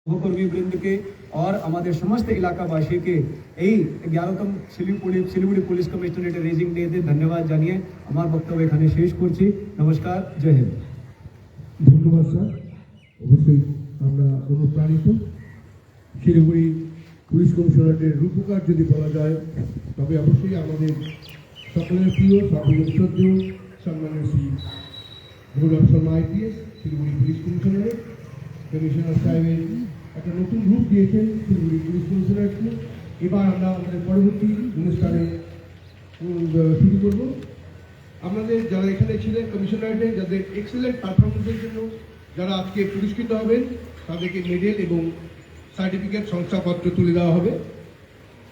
सहकर्मी वृंद के और हमारे समस्त इलाकावासी के এই 11তম শিলিগুড়ি পুলিশ কমিশনারেট রেজিং ডেতে ধন্যবাদ জানিয়ে আমার বক্তব্য এখানে শেষ করছি। নমস্কার, জয় হিন্দ। ধন্যবাদ স্যার। অবশ্যই আমরা অনুপ্রাণিত। শিলিগুড়ি পুলিশ কমিশনারেটের রূপকার যদি বলা যায় তবে অবশ্যই আমাদের সকলের প্রিয় সর্বজন শ্রদ্ধেয় সম্মানীয় Shri Gaurav Sharma IPS Siliguri police commissionerate commissioner সাহেবের একটা নতুন রূপ দিয়েছেন শিলিগুড়ি পুলিশ কমিশনারেটকে। এবার আমরা আমাদের পরবর্তী অনুষ্ঠানে শুরু করব। আমাদের যারা এখানে ছিলেন কমিশনারেটে যাদের এক্সেলেন্ট পারফরমেন্সের জন্য যারা আজকে পুরস্কৃত হবেন তাদেরকে মেডেল এবং সার্টিফিকেট শংসাপত্র তুলে দেওয়া হবে।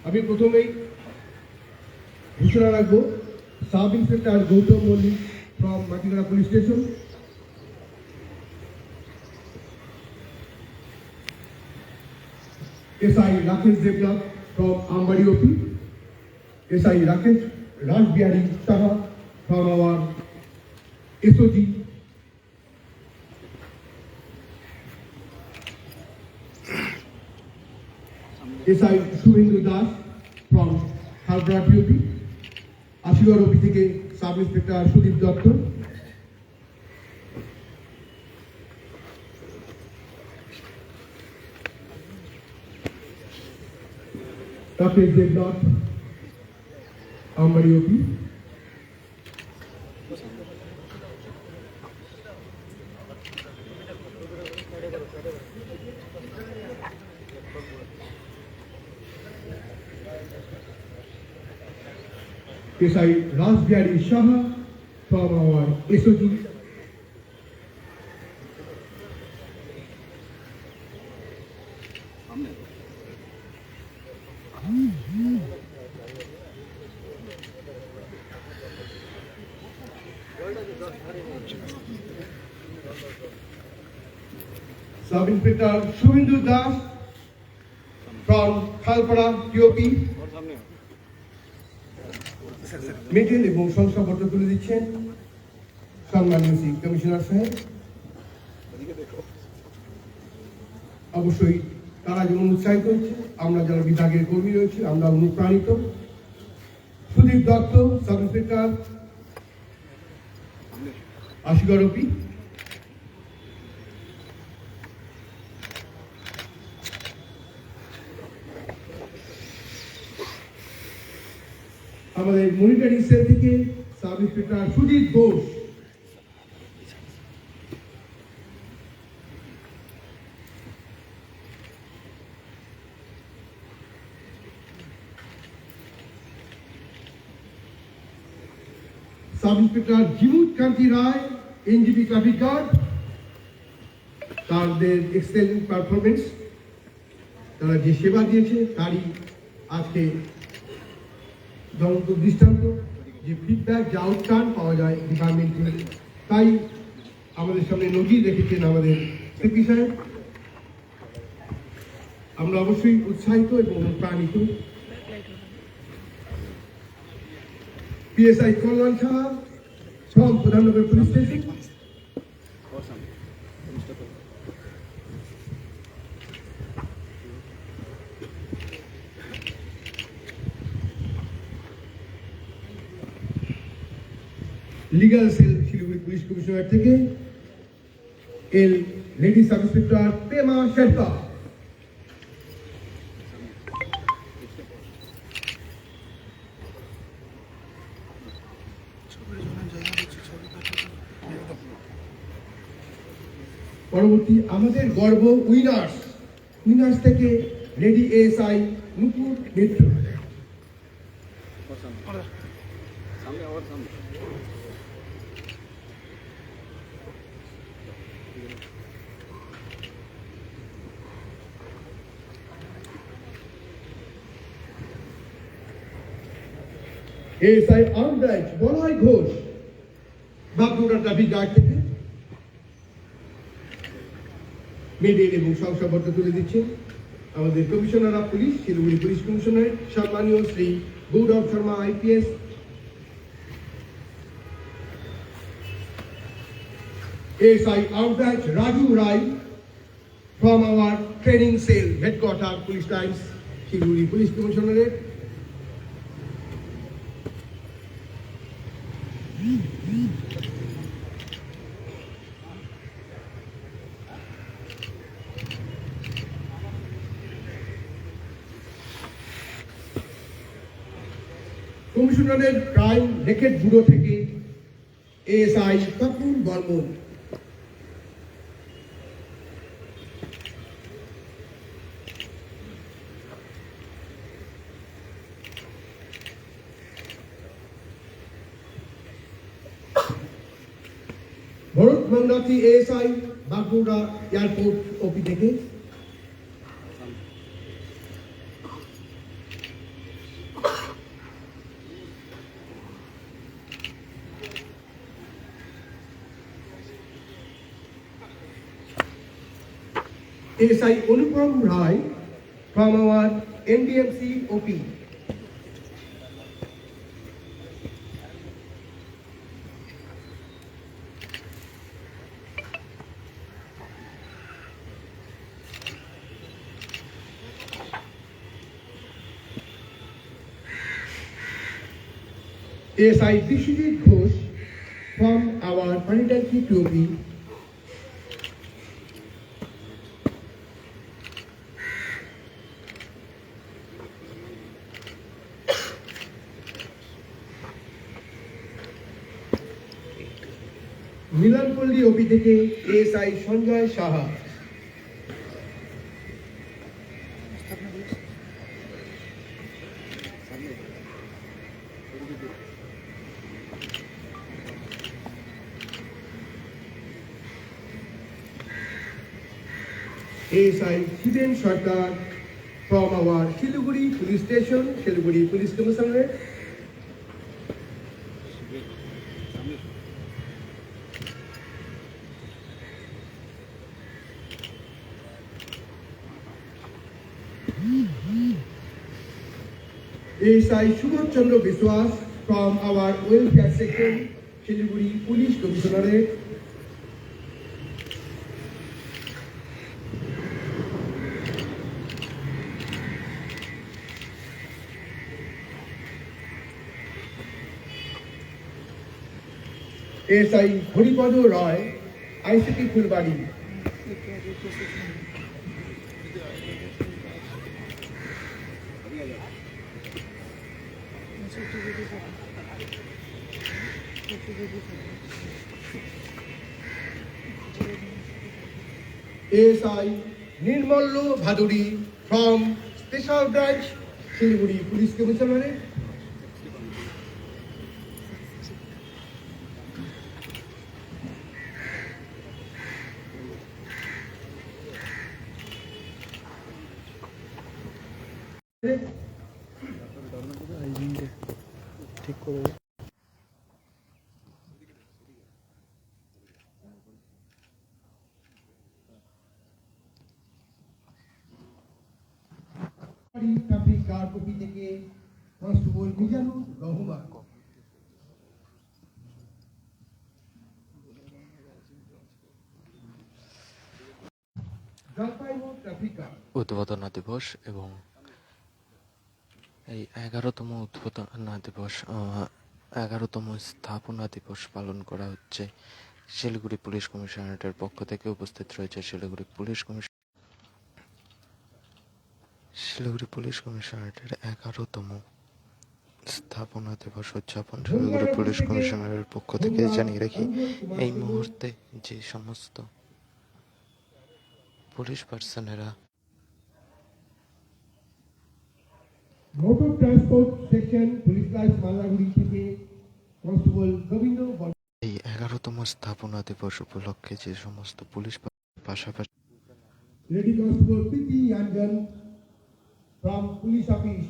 আমি প্রথমেই ঘোষণা রাখবো sub inspector Gautam Mallick from Matigara police station, SI Rakesh Devnath from Ambari OP, SI Rakesh Rajbihari Saha from our SOG, SI Shubhendra Das from Halbra OP, Ashigar OP থেকে sub inspector Sudip Dutta, Rakesh Devnath, Ambari OP, SI Rajbihari Saha from our SOG, Sub Inspector Shubhendra Das from Khalpara TOP, medal এবং শংসাপত্র তুলে দিচ্ছেন সম্মানীয় Shri commissioner সাহেব। অবশ্যই তারা যেমন উৎসাহিত হচ্ছে, আমরা যারা বিভাগের কর্মী রয়েছে আমরা অনুপ্রাণিত। Sudip Dutta sub inspector Ashighar OP, আমাদের মনিটরিং সেল থেকে sub inspector Sujit Ghosh, sub inspector Jimud Kanti Roy NJP traffic guard, তাদের এক্সেলেন্ট পারফরমেন্স, তারা যে সেবা দিয়েছে তারই আজকে জ্বলন্ত দৃষ্টান্ত। যে ফিডব্যাক যে আউটকাম পাওয়া যায় ডিপার্টমেন্টে, তাই আমাদের সামনে নজির রেখেছেন আমাদের সিপি সাহেব। আমরা অবশ্যই উৎসাহিত এবং অনুপ্রাণিত। PSI Kalyan Saha from Pradhannagar police station, legal cell Siliguri police commissioner থেকে এল lady sub inspector Pema Sherpa, পরবর্তী আমাদের গর্ব উইনার্স থেকে lady ASI Nupur Mitra, ASI arm branch Balay Ghosh Bagdogra traffic guard থেকে মেডেল এবং শংসাপত্র তুলে দিচ্ছেন আমাদের commissioner of police Siliguri police commissionerate সম্মানীয় Shri Gaurav Sharma IPS, ASI arm branch Raju Roy from our training cell, headquarters, police lines, Shiliguri Police Commissionerate. কমিশনারের ক্রাইম রেকেট ব্যুরো থেকে ASI Tapan Barman, Bharat Mandati ASI Bagdogra airport OP থেকে SI Anupam Roy from our NDMC OP. ASI Bishijit Ghosh from our penitentiary OP. Milanpalli OP থেকে ASI Sanjay Saha, ASI Shiben Sarkar from our Shiliguri Police Station, Shiliguri Police Commissionerate. ASI Subodh Chandra Biswas from our welfare section, Shiliguri Police Commissionerate. ASI Horipado Roy, ICT Fulbari. ASI Nirmallo Bhaduri from Special Branch, Shiliguri Police Commissionerate. ঠিক করে traffic guard কপি থেকে constable Mizanur Rahman, Jalpaiguri traffic guard. উদ্বোধনা দিবস এবং এই 11তম উদ্বোধনা দিবস 11তম স্থাপনা দিবস পালন করা হচ্ছে শিলিগুড়ি পুলিশ কমিশনারেটের পক্ষ থেকে। উপস্থিত রয়েছে শিলিগুড়ি পুলিশ কমিশনারেটের 11তম স্থাপনা দিবস উদযাপন শিলিগুড়ি পুলিশ কমিশনারের পক্ষ থেকে। জানিয়ে রাখি, এই মুহূর্তে যে সমস্ত পুলিশ পার্সনেরা motor transport section police line Maldaguri থেকে কনস্টেবল গোবিন্দ, এই 11তম স্থাপনা দিবস উপলক্ষে যে সমস্ত পুলিশ পাশাপাশি লেডি কনস্টেবল প্রীতি ইয়ানগন ফ্রম পুলিশ অফিস।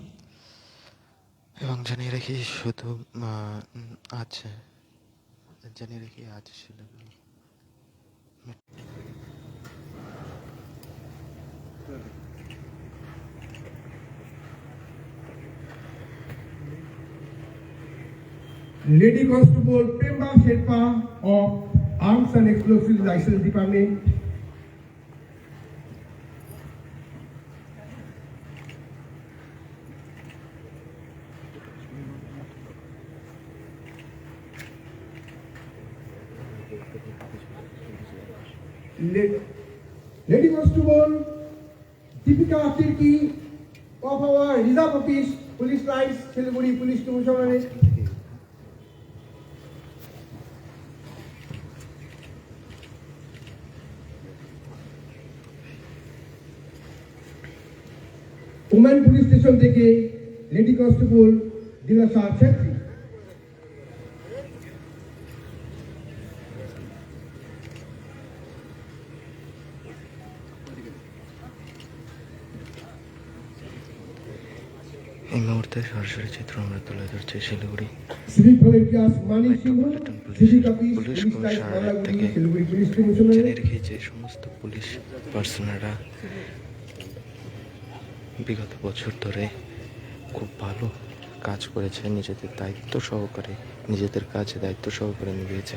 এবং জানিয়ে রাখি শুধু আজ Siliguri Lady Constable Prema Sherpa of Arms and Explosives License Department. Lady Constable Deepika Tirki of our Reserve Office, Police Lines, Siliguri Police Commissionerate. Women Police Station থেকে Lady Constable Dilasa Chetri. এই মুহূর্তে সরাসরি চিত্র আমরা তুলে ধরছি Siliguri Civic Volunteers Mani Singh, Civic Office, police Police Lines, commissionerate Malaguri, থেকে Siliguri Police জেনে Commissionerate. রেখে যে সমস্ত পুলিশ পার্সনেরা বিগত বছর ধরে খুব ভালো কাজ করেছে, নিজেদের দায়িত্ব সহকারে নিজেদের কাজে দায়িত্ব সহকারে নিভিয়েছে,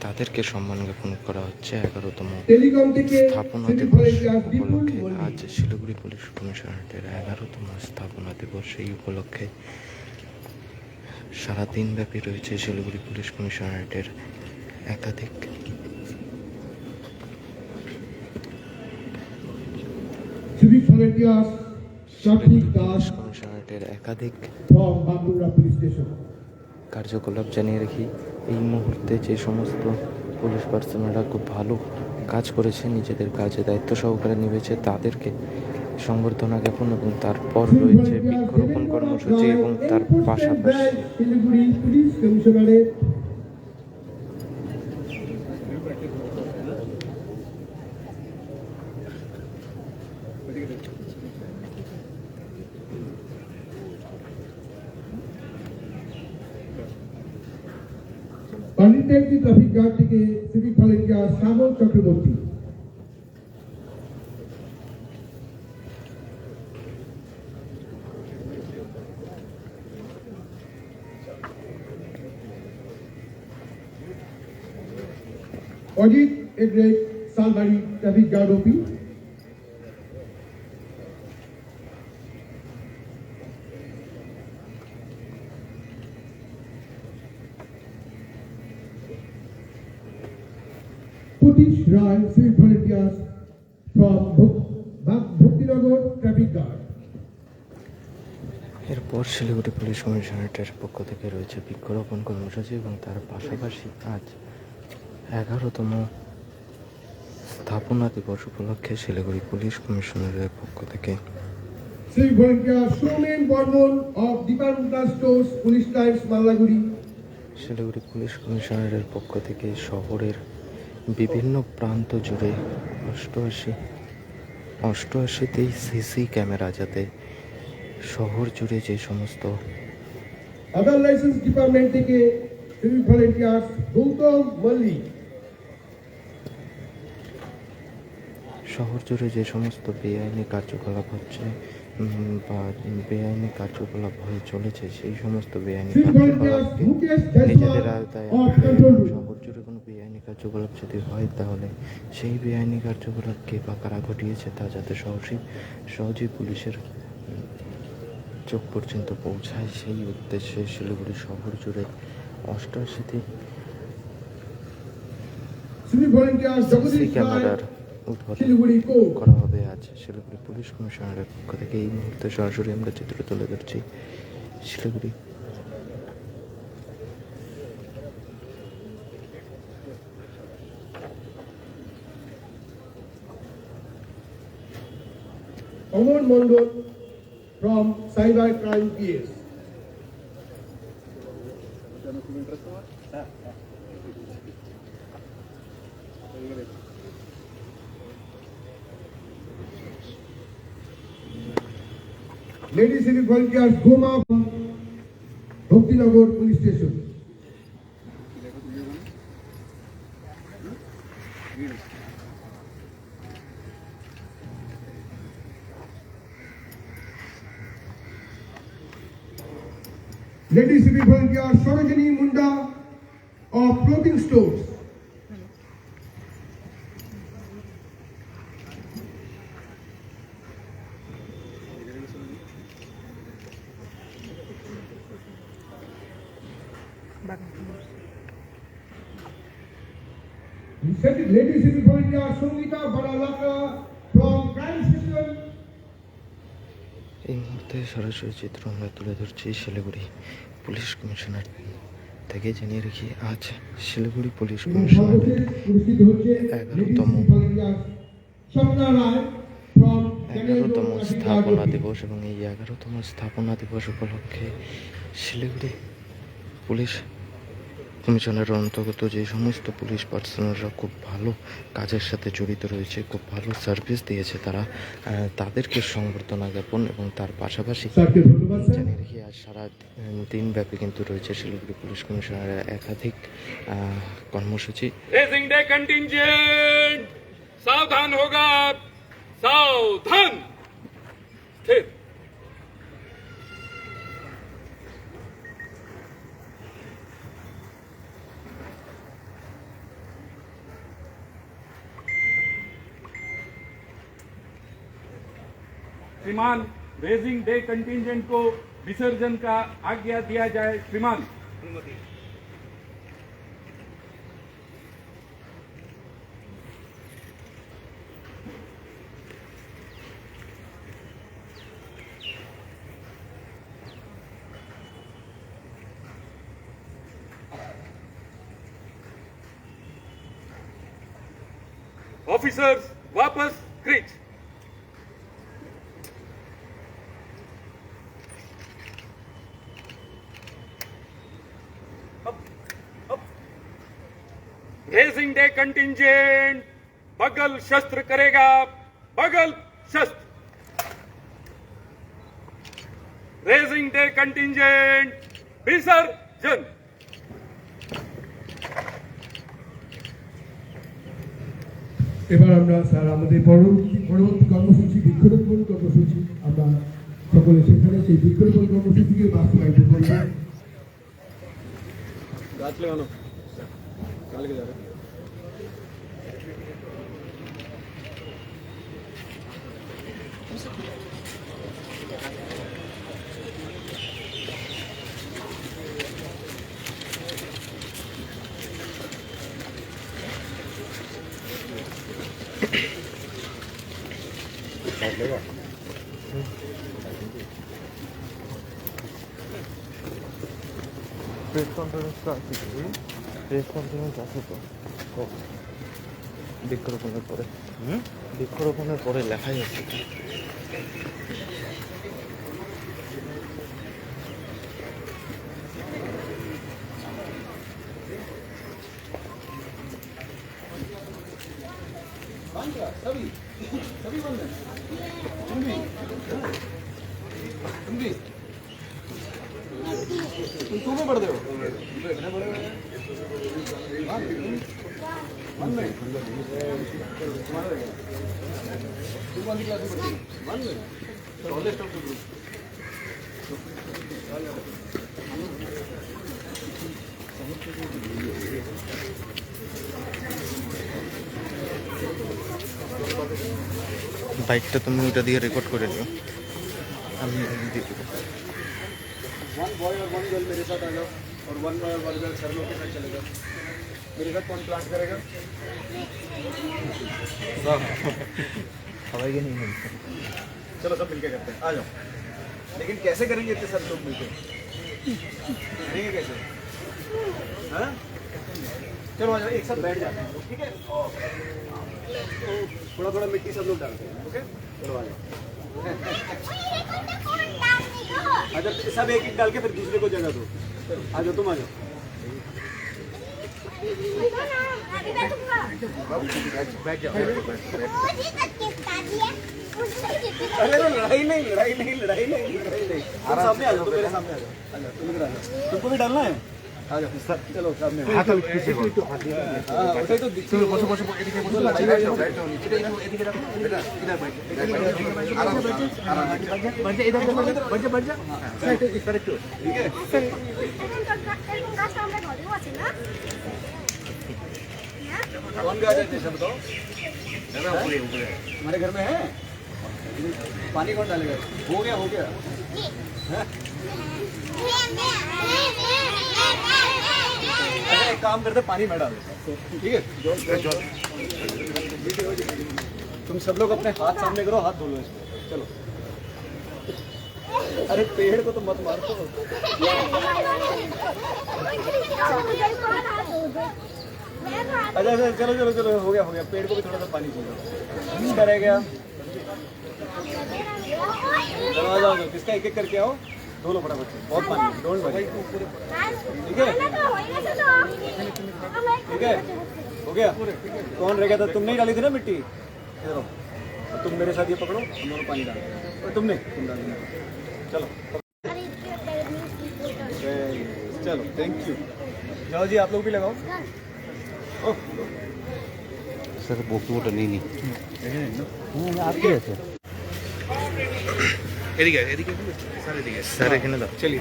তাদেরকে সম্মান জ্ঞাপন করা হচ্ছে 11তম টেলিকম থেকে স্থাপনা Civic দিবস Volunteers বিপুল উপলক্ষে। মল্লিক। আজ শিলিগুড়ি পুলিশ কমিশনারেটের 11তম স্থাপনা দিবস। এই উপলক্ষে সারা দিনব্যাপী রয়েছে শিলিগুড়ি পুলিশ কমিশনারেটের একাধিক Civic Volunteers Shafik Das কমিশনারেটের একাধিক from Bandura Police Station. কার্যকলাপ জানিয়ে রাখি। এই মুহূর্তে যে সমস্ত পুলিশ পার্সনেরা খুব ভালো কাজ করেছে, নিজেদের কাজে দায়িত্ব সহকারে নিয়েছে, তাদেরকে সংবর্ধনা জ্ঞাপন এবং তারপর রয়েছে বৃক্ষরোপণ কর্মসূচি এবং তার পাশাপাশি শিলিগুড়ি পুলিশ কমিশনারেট পান্ডিতের ট্রাফিক গার্ড থেকে সিভিক ভলেন্টিয়ার শ্যামল চক্রবর্তী। অজিত এগ্রেট Salbari traffic guard OP. Putish Rai, Civic Volunteers from Bhaktinagar Traffic Guard. এরপর শিলিগুড়ি পুলিশ কমিশনারেটের পক্ষ থেকে রয়েছে বৃক্ষরোপণ কর্মসূচি এবং তার পাশাপাশি আজ 11তম স্থাপনা দিবস উপলক্ষে শিলিগুড়ি পুলিশ কমিশনারের পক্ষ থেকে Civic Volunteer Somen Bormon of Departmental Stores, Police Lines, Malaguri. Siliguri police কমিশনারের পক্ষ থেকে শহরের বিভিন্ন প্রান্ত জুড়ে অষ্টআশিতেই সিসি ক্যামেরা, যাতে শহর জুড়ে যে সমস্ত Other License Department থেকে Civic Volunteers Gautam Malli. শহর জুড়ে যে সমস্ত বেআইনি কার্যকলাপ হচ্ছে বা বেআইনি কার্যকলাপ হয়ে চলেছে, সেই সমস্ত বেআইনি Civic Volunteers কার্যকলাপকে Mukesh নিজেদের Jaiswal আওতায় of আনতে, Control Room. শহর জুড়ে কোনো বেআইনি কার্যকলাপ যদি হয় তাহলে সেই বেআইনি কার্যকলাপকে বা কারা ঘটিয়েছে তা যাতে সহজেই পুলিশের চোখ পর্যন্ত পৌঁছায়, সেই উদ্দেশ্যে শিলিগুড়ি শহর জুড়ে 88টি Civic Volunteers সিসি Jagadish ক্যামেরার Rai, উদ্বোধন শিলিগুড়ি কোর্ট। করা হবে আজ শিলিগুড়ি পুলিশ কমিশনারের পক্ষ থেকে। এই মুহূর্তে সরাসরি আমরা চিত্র তুলে ধরছি Siliguri Aman Mondol from Cyber Crime PS. Lady Civic Volunteers Goma from Bhaktinagar Police Station. Lady Civic Volunteers Sarojini Munda of Clothing Stores. Lady Civil Volunteer Sungita Baralaka from Crime Station. এই মুহূর্তে সরাসরি চিত্র আমরা তুলে ধরছি শিলিগুড়ি পুলিশ কমিশনার থেকে। জানিয়ে রাখি আজ শিলিগুড়ি পুলিশ কমিশনারের 11তম স্থাপনা দিবস, এবং এই 11তম স্থাপনা দিবস উপলক্ষে শিলিগুড়ি পুলিশ কমিশনের অন্তর্গত যে সমস্ত পুলিশ পার্সোনালরা খুব ভালো কাজের সাথে জড়িত রয়েছে, খুব ভালো সার্ভিস দিয়েছে, তারা তাদেরকে সংবর্ধনা জ্ঞাপন এবং তার পাশাপাশি জানিয়ে রেখে আজ সারা দিনব্যাপী কিন্তু রয়েছে শিলিগুড়ি পুলিশ কমিশনারের একাধিক কর্মসূচি। रेजिंग डे कंटिंजेंट सावधान होगा, सावधान। स्थिर। श्रीमान, रेजिंग डे कंटिंजेंट को विसर्जन का आज्ञा दिया जाए। श्रीमान, अनुमति। ऑफिसर्स वापस क्रीज। रेजिंग डे कंटिंजेंट बगल शस्त्र करेगा, बगल शस्त्र। रेजिंग डे कंटिंजेंट विसर्जन। এবার আমরা স্যার আমাদের পরবর্তী কর্মসূচি বৃক্ষরোপণ কর্মসূচি আমরা সকলে সেখানে সেই বৃক্ষরোপণ কর্মসূচিকে বাস্তবায়িত করব। গাছ লাগানো কালকে যাবে। প্রেস কনফারেন্সটা আছে কি? প্রেস কনফারেন্স আছে তো বৃক্ষরোপণের পরে? বৃক্ষরোপণের পরে লেখাই আছে। तुम्हें पढ़ दो বাইকটা তুমি ওটা দিয়ে রেকর্ড করে নিও, আমি দিয়ে দেবো। वन बॉय और वन गर्ल मेरे साथ आ जाओ, और वन बॉय और वन गर्ल सर लोग के साथ चले जाओ। मेरे साथ कौन प्लांट करेगा? সবাইকে নিয়ে নেব। चलो सब मिलके करते हैं, आ जाओ। लेकिन कैसे करेंगे इतने सब लोग मिलके? करेंगे कैसे? हाँ? चलो आ जाओ, एक साथ बैठ जाते हैं, ठीक है? थोड़ा थोड़ा मिट्टी सब लोग डालते हैं, ओके? चलो आ जाओ। अच्छा सब एक एक डाल के फिर दूसरे को जगह दो। आ जाओ, तुम आ जाओ। बैठ जाओ। अरे लड़ाई नहीं, लड़ाई नहीं, लड़ाई नहीं, लड़ाई नहीं। तुम सामने आ जाओ, तुम मेरे सामने आ जाओ। तुम इधर आ जाओ। तुमको भी डालना है? आ जाओ सर, चलो सामने। हाथ पीछे को। हां, उसे तो चलो बसो बसो, एदिके बसो, लड़ाई बैठ जाओ, बैठ जाओ नीचे। एदिके रखो, बेटा इधर बैठ। आराम से, आराम से बैठ जा, इधर बैठ जा, बैठ जा। साइड करेक्ट, ठीक है? कौन गाज है सब बताओ? हमारे घर में है। पानी कौन डालेगा? हो गया, हो गया। अच्छा एक काम करते पानी में डाल देता हूं, ठीक है? तुम सब लोग अपने हाथ सामने करो, हाथ धो लो इसमें, चलो। अरे पेड़ को तो मत मारो। अच्छा अच्छा चलो चलो चलो, हो गया हो गया, पेड़ को भी थोड़ा सा पानी चाहिए। किसका रह गया? चलो आ जाओ, किसका एक एक करके आओ, धो लो फटाफट से, बहुत पानी, डोंट वरी, ठीक है? ठीक है, हो गया। कौन रह गया था? तुमने ही डाली थी ना मिट्टी, इधर आओ। और तुम मेरे साथ ये पकड़ो, हम दोनों पानी डाल, और तुम डाल देना, चलो चलो, थैंक यू। जाओ जी, आप लोग भी लगाओ। ओह सर বক্তব্যটা নিয়ে নি আপনি আছে এদিকে এদিকে স্যার, এদিকে স্যার এখানে দাও चलिए।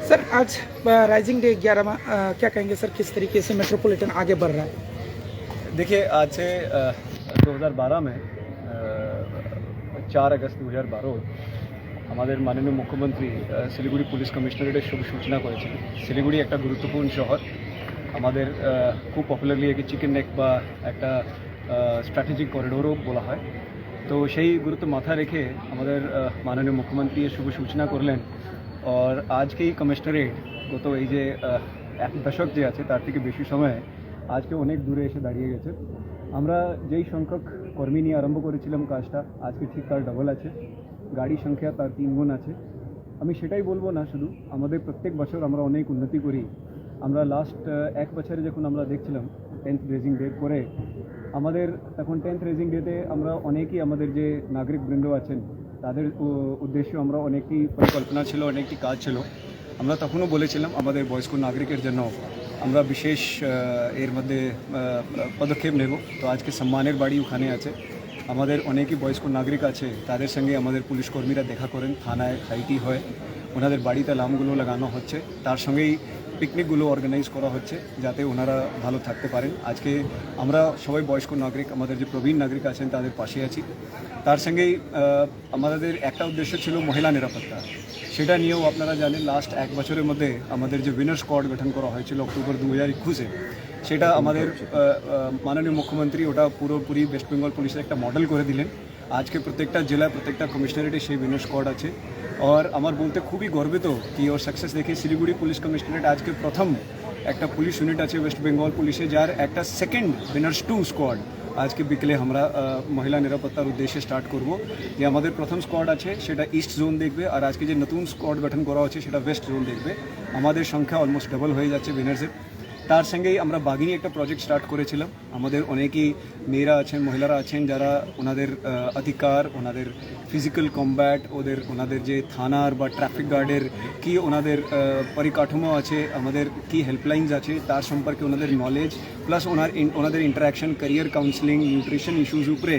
सर आज राइजिंग डे 11 में क्या कहेंगे सर, किस तरीके से मेट्रोपॉलिटन आगे बढ़ रहा है? देखिए आज से 2012 में 4 আগস্ট 2012 আমাদের মাননীয় মুখ্যমন্ত্রী শিলিগুড়ি পুলিশ কমিশনারেটের শুভ সূচনা করেছিলেন। শিলিগুড়ি একটা গুরুত্বপূর্ণ শহর, আমাদের খুব পপুলারলি একে চিকেন নেক বা একটা স্ট্র্যাটেজিক করিডোরও বলা হয়। তো সেই গুরুত্ব মাথায় রেখে আমাদের মাননীয় মুখ্যমন্ত্রী এর শুভ সূচনা করলেন। আর আজকেই কমিশনারেট গত এই যে এক দশক যে আছে তার থেকে বেশি সময় আজকে অনেক দূরে এসে দাঁড়িয়ে গেছে। আমরা যেই সংখ্যক কর্মী নিয়ে আরম্ভ করেছিলাম কাজটা, আজকে ঠিক তার ডবল আছে, গাড়ি সংখ্যা তার 3 গুণ আছে। আমি সেটাই বলবো না, শুধু আমাদের প্রত্যেক বছর আমরা অনেক উন্নতি করি। আমরা লাস্ট 1 বছরে যখন আমরা দেখছিলাম 10th রেজিং ডে করে, আমাদের তখন 10th রেজিং ডেতে আমরা অনেকেই আমাদের যে নাগরিকবৃন্দ আছেন তাদের উদ্দেশ্য আমরা অনেকটি পরিকল্পনা ছিল, অনেকটি কাজ ছিল। আমরা তখনও বলেছিলাম আমাদের বয়স্ক নাগরিকের জন্য আমরা বিশেষ এর মধ্যে পদক্ষেপ নেব। তো আজকে সম্মানের বাড়ি ওখানে আছে, আমাদের অনেকই বয়স্ক নাগরিক আছে, তাদের সঙ্গে আমাদের পুলিশ কর্মীরা দেখা করেন, থানায় খাইটি হয়, ওনাদের বাড়িতে লামগুলো লাগানো হচ্ছে, তার সঙ্গেই পিকনিকগুলো অর্গানাইজ করা হচ্ছে যাতে ওনারা ভালো থাকতে পারেন। আজকে আমরা সবাই বয়স্ক নাগরিক, আমাদের যে প্রবীণ নাগরিক আছেন তাদের পাশে আছি। তার সঙ্গেই আমাদের একটা উদ্দেশ্য ছিল মহিলা নিরাপত্তা, সেটা নিয়েও আপনারা জানেন লাস্ট 1 বছরের মধ্যে আমাদের যে উইনার স্কোয়াড গঠন করা হয়েছিল অক্টোবর 2021-এ, সেটা আমাদের মাননীয় মুখ্যমন্ত্রী ওটা পুরোপুরি ওয়েস্ট বেঙ্গল পুলিশের একটা মডেল করে দিলেন। আজকে প্রত্যেকটা জেলা, প্রত্যেকটা কমিশনারেটে সেই উইনার স্কোয়াড আছে। আর আমার বলতে খুবই গর্বিত কি ওর সাকসেস দেখে শিলিগুড়ি পুলিশ কমিশনারেট আজকে প্রথম একটা পুলিশ ইউনিট আছে ওয়েস্ট বেঙ্গল পুলিশে, যার একটা সেকেন্ড উইনার্স 2 স্কোয়াড আজকে বিকেলে আমরা মহিলা নিরাপত্তার উদ্দেশ্যে স্টার্ট করব। যে আমাদের প্রথম স্কোয়াড আছে সেটা ইস্ট জোন দেখবে, আর আজকে যে নতুন স্কোয়াড গঠন করা হচ্ছে সেটা ওয়েস্ট জোন দেখবে। আমাদের সংখ্যা অলমোস্ট ডাবল হয়ে যাচ্ছে উইনার্সের। তার সঙ্গেই আমরা বাগিনী একটা প্রজেক্ট স্টার্ট করেছিলাম। আমাদের অনেকেই মেয়েরা আছেন, মহিলারা আছেন যারা ওনাদের অধিকার, ওনাদের ফিজিক্যাল কম্ব্যাট, ওনাদের যে থানার বা ট্রাফিক গার্ডের কি ওনাদের পরিকাঠামো আছে, আমাদের কি হেল্পলাইন্স আছে তার সম্পর্কে ওনাদের নলেজ, প্লাস ওনাদের interaction, career counselling, nutrition issues উপরে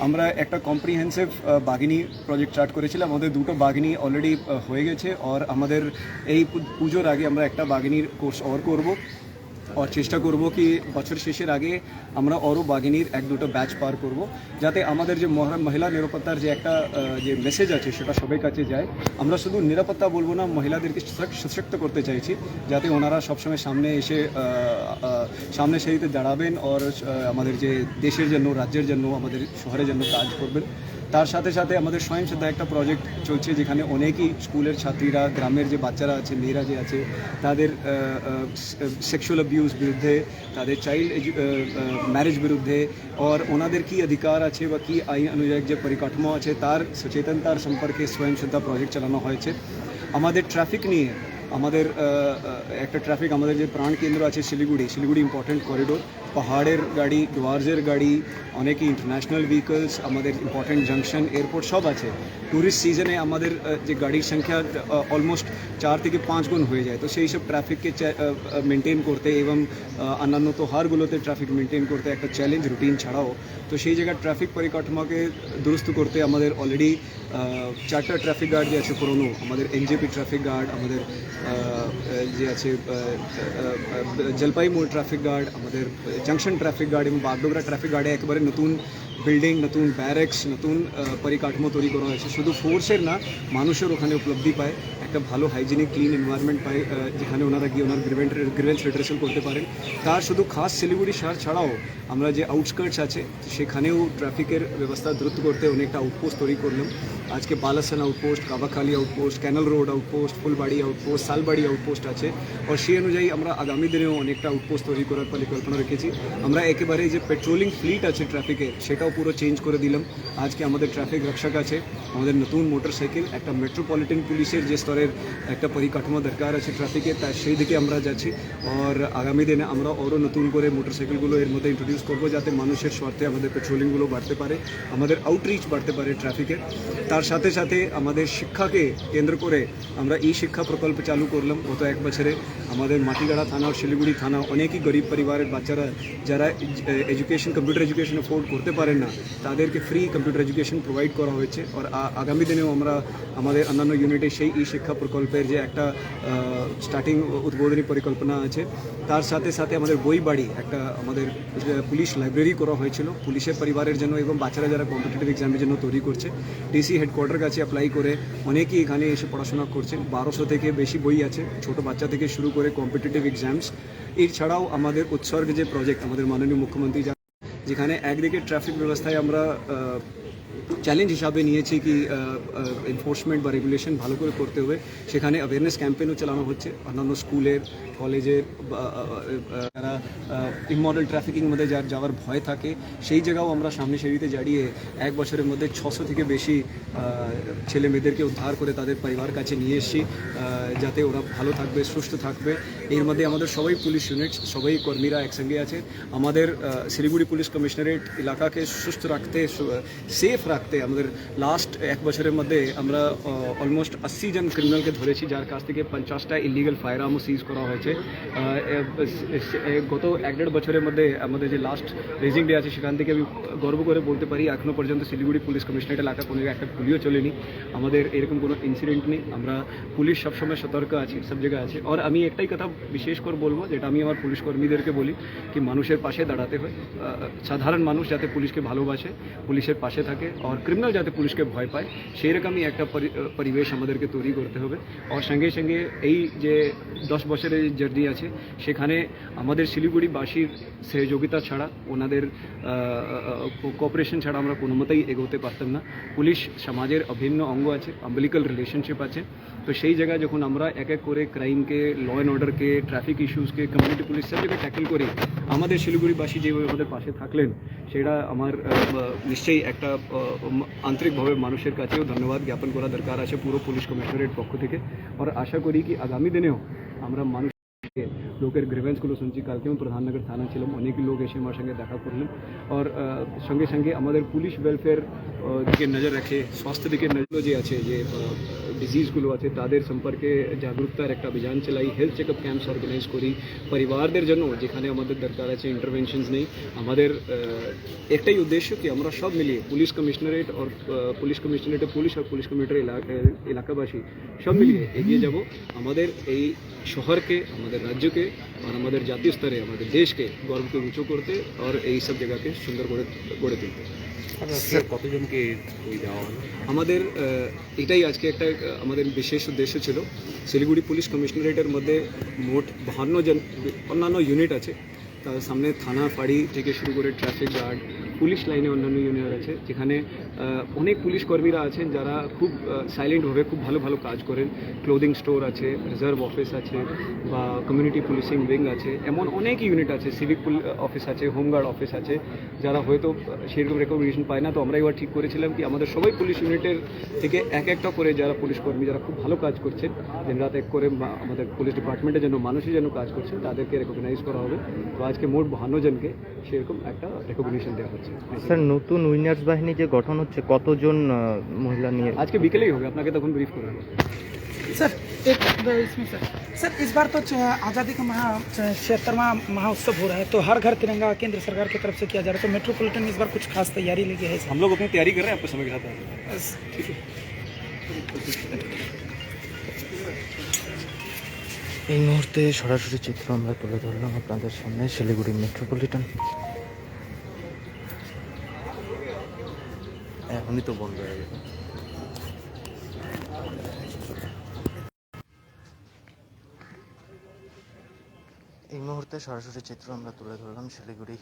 আমরা একটা কম্প্রিহেন্সিভ বাগিনী প্রজেক্ট স্টার্ট করেছিলাম। আমাদের 2টো বাগিনী অলরেডি হয়ে গেছে, আর আমাদের এই পুজোর আগে আমরা একটা বাগিনীর কোর্স অর করব, আর চেষ্টা করব কি বছর শেষের আগে আমরা আরও বাগিনীর 1-2টো ব্যাচ পার করব, যাতে আমাদের যে মহিলা নিরাপত্তার যে একটা যে মেসেজ আছে সেটা সবার কাছে যায়। আমরা শুধু নিরাপত্তা বলবো না, মহিলাদেরকে সশক্ত করতে চাইছি যাতে ওনারা সবসময় সামনে এসে সামনে সারিতে দাঁড়াবেন, আর আমাদের যে দেশের জন্য, রাজ্যের জন্য, আমাদের শহরের জন্য কাজ করবেন। তার সাথে সাথে আমাদের স্বয়ংসেদ্ধা একটা প্রজেক্ট চলছে যেখানে অনেকেই স্কুলের ছাত্রীরা, গ্রামের যে বাচ্চারা আছে, মেয়েরা যে আছে, তাদের সেক্সুয়াল অ্যাবিউজ বিরুদ্ধে, তাদের চাইল্ড ম্যারেজ বিরুদ্ধে, আর ওনাদের কী অধিকার আছে বা কী আইন অনুযায়ী যে পরিকাঠামো আছে তার সচেতনতার সম্পর্কে স্বয়ংসেদ্ধা প্রজেক্ট চালানো হয়েছে। আমাদের ট্রাফিক নিয়ে আমাদের একটা ট্রাফিক, আমাদের যে প্রাণ কেন্দ্র আছে শিলিগুড়ি ইম্পর্টেন্ট করিডোর, পাহাড়ের গাড়ি, ডুয়ার্সের গাড়ি, অনেকে ইন্টারন্যাশনাল ভেহিকলস, আমাদের ইম্পর্টেন্ট জাংশন, এয়ারপোর্ট সব আছে। ট্যুরিস্ট সিজনে আমাদের যে গাড়ির সংখ্যা অলমোস্ট 4 থেকে 5 গুণ হয়ে যায়। তো সেই সব ট্রাফিককে মেনটেন করতে এবং অন্যান্য তোহারগুলোতে ট্রাফিক মেনটেন করতে একটা চ্যালেঞ্জ রুটিন ছাড়াও, তো সেই জায়গায় ট্রাফিক পরিকাঠামোকে দুরুস্ত করতে আমাদের অলরেডি 4টা ট্রাফিক গার্ড যে আছে পুরনো, আমাদের এনজেপি ট্রাফিক গার্ড, আমাদের যে আছে জলপাইগুড়ি ট্রাফিক গার্ড, আমাদের জাংশন ট্রাফিক গার্ড এবং বাগডোগরা ট্রাফিক গার্ডে একেবারে নতুন বিল্ডিং, নতুন ব্যারেক্স, নতুন পরিকাঠামো তৈরি করা হয়েছে। শুধু ফোর্সের না, মানুষের ওখানে উপলব্ধি পায়, একটা ভালো হাইজিনিক ক্লিন এনভায়রনমেন্ট পায়, যেখানে ওনারা গিয়ে ওনার গ্রিভেন্স রিড্রেসাল করতে পারেন। তার শুধু খাস শিলিগুড়ি শহর ছাড়াও আমরা যে আউটস্কার্টস আছে সেখানেও ট্রাফিকের ব্যবস্থা দ্রুত করতে অনেকটা আউটপোস্ট তৈরি করলাম। আজকে Balasan outpost, Kabakhali outpost, canal road outpost, Phulbari outpost, Salbari outpost আছে। আর সেই অনুযায়ী আমরা আগামী দিনেও অনেকটা আউটপোস্ট তৈরি করার পরিকল্পনা রেখেছি। আমরা একেবারে যে পেট্রোলিং ফ্লিট আছে ট্রাফিকের, সেটাও পুরো চেঞ্জ করে দিলাম। আজকে আমাদের ট্রাফিক রক্ষক আছে, আমাদের নতুন মোটরসাইকেল, একটা মেট্রোপলিটন পুলিশের যে স্তরের একটা পরিকাঠামো দরকার আছে ট্রাফিকে, তাই সেই দিকে আমরা যাচ্ছি। আর আগামী দিনে আমরা আরও নতুন করে মোটরসাইকেলগুলো এর মধ্যে ইন্ট্রোডিউস করবো, যাতে মানুষের স্বার্থে আমাদের পেট্রোলিংগুলো বাড়তে পারে, আমাদের আউটরিচ বাড়তে পারে ট্রাফিকের। তার সাথে সাথে আমাদের শিক্ষাকে কেন্দ্র করে আমরা এই শিক্ষা প্রকল্প চালু করলাম গত এক বছরে। আমাদের মাটিগাড়া থানা আর শিলিগুড়ি থানা অনেকই গরিব পরিবারের বাচ্চারা যারা কম্পিউটার এডুকেশন অ্যাফোর্ড করতে পারেন না, তাদেরকে ফ্রি কম্পিউটার এডুকেশন প্রোভাইড করা হয়েছে। আর আগামী দিনেও আমরা আমাদের অন্যান্য ইউনিটে সেই ই শিক্ষা প্রকল্পের যে একটা স্টার্টিং উদ্বোধনী পরিকল্পনা আছে। তার সাথে সাথে আমাদের বই বাড়ি, একটা আমাদের পুলিশ লাইব্রেরি করা হয়েছিল পুলিশের পরিবারের জন্য এবং বাচ্চারা যারা কম্পিটিটিভ এক্সামের জন্য তৈরি করছে। ডিসি হেডকোয়ার্টার কাছে অ্যাপ্লাই করে অনেকেই এখানে এসে পড়াশোনা করছেন। 1200 থেকে বেশি বই আছে, ছোট বাচ্চা থেকে শুরু করে কম্পিটিটিভ এক্সামস। এছাড়াও আমাদের উৎসর্গ যে প্রজেক্ট আমাদের মাননীয় মুখ্যমন্ত্রী, যেখানে একদিকে ট্রাফিক ব্যবস্থায় আমরা চ্যালেঞ্জ হিসাবে নিয়েছি কি এনফোর্সমেন্ট বা রেগুলেশন ভালো করে করতে হবে, সেখানে অ্যাওয়ারনেস ক্যাম্পেইনও চালানো হচ্ছে। অন্যান্য স্কুলের, কলেজের যারা ইমমরাল ট্রাফিকিং মধ্যে যাওয়ার ভয় থাকে, সেই জায়গাও আমরা সামনে সারিতে দাঁড়িয়ে এক বছরের মধ্যে 600 থেকে বেশি ছেলে মেয়েদেরকে উদ্ধার করে তাদের পরিবার কাছে নিয়ে এসেছি, যাতে ওরা ভালো থাকবে, সুস্থ থাকবে। এর মধ্যে আমাদের সবাই পুলিশ ইউনিটস, সবাই কর্মীরা একসঙ্গে আছে। আমাদের শিলিগুড়ি পুলিশ কমিশনারেট এলাকাকে সুস্থ রাখতে, সেফ রাখতে আমাদের লাস্ট এক বছরের মধ্যে আমরা অলমোস্ট 80 জন ক্রিমিনালকে ধরেছি, যার কাছ থেকে 50টা ইলিগাল ফায়ার আর্মও সিজ করা হয়েছে। গত 1-1.5 বছরের মধ্যে আমাদের যে লাস্ট রেজিং ডে আছে, সেখান থেকে আমি গর্ব করে বলতে পারি এখনও পর্যন্ত শিলিগুড়ি পুলিশ কমিশনারেট এলাকা কোনো একটা গুলিও চলেনি, আমাদের এরকম কোনো ইনসিডেন্ট নেই। আমরা পুলিশ সবসময় সতর্ক আছি, সব জায়গায় আছে। আর আমি একটাই কথা বিশেষ করে বলবো, যেটা আমি আমার পুলিশ কর্মীদেরকে বলি, কি মানুষের পাশে দাঁড়াতে হয়। সাধারণ মানুষ যাতে পুলিশকে ভালোবাসে, পুলিশের পাশে থাকে, আর ক্রিমিনাল যাতে পুলিশকে ভয় পায়, সেই রকমই একটা পরিবেশ আমাদেরকে তৈরি করতে হবে। আর সঙ্গে সঙ্গে এই যে 10 বছরের জার্নি আছে, সেখানে আমাদের শিলিগুড়িবাসীর সহযোগিতা ছাড়া, ওনাদের কোঅপারেশন ছাড়া আমরা কোনো মতেই এগোতে পারতাম না। পুলিশ সমাজের অভিন্ন অঙ্গ আছে, আম্বিলিক্যাল রিলেশনশিপ আছে। তো সেই জায়গায় যখন আমরা এক এক করে ক্রাইমকে, ল অ্যান্ড অর্ডারকে, ট্রাফিক ইস্যুসকে, কমিউনিটি পুলিশ সব জায়গায় ট্যাকেল করি, আমাদের শিলিগুড়িবাসী যেভাবে আমাদের পাশে থাকলেন, সেটা আমার নিশ্চয়ই একটা আন্তরিকভাবে মানুষের কাছেও ধন্যবাদ জ্ঞাপন করা দরকার আছে পুরো পুলিশ কমিশনারেট পক্ষ থেকে। আর আশা করি কি আগামী দিনেও আমরা মানুষ লোকের গ্রিভেন্সগুলো শুনছি। কালকেও প্রধাননগর থানা ছিলাম, অনেক লোক এসে আমার সঙ্গে দেখা করলেন। আর সঙ্গে সঙ্গে আমাদের পুলিশ ওয়েলফেয়ার দিকে নজর রাখে, স্বাস্থ্য দিকে নজর যে আছে, যে ডিজিজগুলো আছে তাদের সম্পর্কে জাগরুকতার একটা অভিযান চালাই, হেলথ চেকআপ ক্যাম্পস অর্গানাইজ করি পরিবারদের জন্য, যেখানে আমাদের দরকার আছে ইন্টারভেনশনস নেই। আমাদের একটাই উদ্দেশ্য কি আমরা সব মিলিয়ে পুলিশ কমিশনারেট আর পুলিশ কমিশনারেটের পুলিশ আর পুলিশ কমিশনারেট এলাকাবাসী সব মিলিয়ে এগিয়ে যাব আমাদের এই শহরকে, আমাদের রাজ্যকে আর আমাদের জাতীয় স্তরে আমাদের দেশকে গর্বকে উঁচু করতে, আর এই সব জায়গাকে সুন্দর করে গড়ে তুলতে। কতজনকে দেওয়া হলো? আমাদের এটাই আজকে একটা আমাদের বিশেষ উদ্দেশ্য ছিল। শিলিগুড়ি পুলিশ কমিশনারেটের মধ্যে মোট 52 জন অন্যান্য ইউনিট আছে, তার সামনে থানা, ফাঁড়ি থেকে শুরু করে ট্রাফিক গার্ড, পুলিশ লাইনে অন্যান্য ইউনিট আছে, যেখানে অনেক পুলিশ কর্মীরা আছেন যারা খুব সাইলেন্টভাবে খুব ভালো ভালো কাজ করেন। ক্লোদিং স্টোর আছে, রিজার্ভ অফিস আছে, বা কমিউনিটি পুলিশিং উইং আছে, এমন অনেক ইউনিট আছে, সিভিক অফিস আছে, হোমগার্ড অফিস আছে, যারা হয়তো সেরকম রেকগনিশন পায় না। তো আমরা এবার ঠিক করেছিলাম কি আমাদের সবাই পুলিশ ইউনিটের থেকে এক একটা করে যারা পুলিশ কর্মী যারা খুব ভালো কাজ করছেন, দিনরাত এক করে আমাদের পুলিশ ডিপার্টমেন্টের জন্য মানুষের জন্য কাজ করছেন, তাদেরকে রেকগনাইজ করা হবে। তো আজকে মোট 52 জনকে সেরকম একটা রেকগনিশন দেওয়া হচ্ছে। স্যার, নতুন উইনার্স বাহিনী যে গঠন হচ্ছে, কতজন মহিলা নিয়ে? আজকে বিকেলেই হবে, আপনাকে তখন ব্রিফ করে দেবো। सर एक इसमें सर इस बार तो आज़ादी का 76वां महोत्सव हो रहा है, तो हर घर तिरंगा केंद्र सरकार की तरफ से किया जा रहा है, तो मेट्रोपॉलिटन इस बार कुछ खास तैयारी लेके है? हम लोग अपनी तैयारी कर रहे हैं, आपको समय के साथ ठीक है। এই মুহূর্তে সরাসরি চিত্র আমরা তুলে ধরলাম আপনাদের সামনে শিলিগুড়ি মেট্রোপলিটন। এখনই তো বন্ধ হয়ে গেল। এই মুহূর্তে সরাসরি চিত্র আমরা তুলে ধরলাম শিলিগুড়ি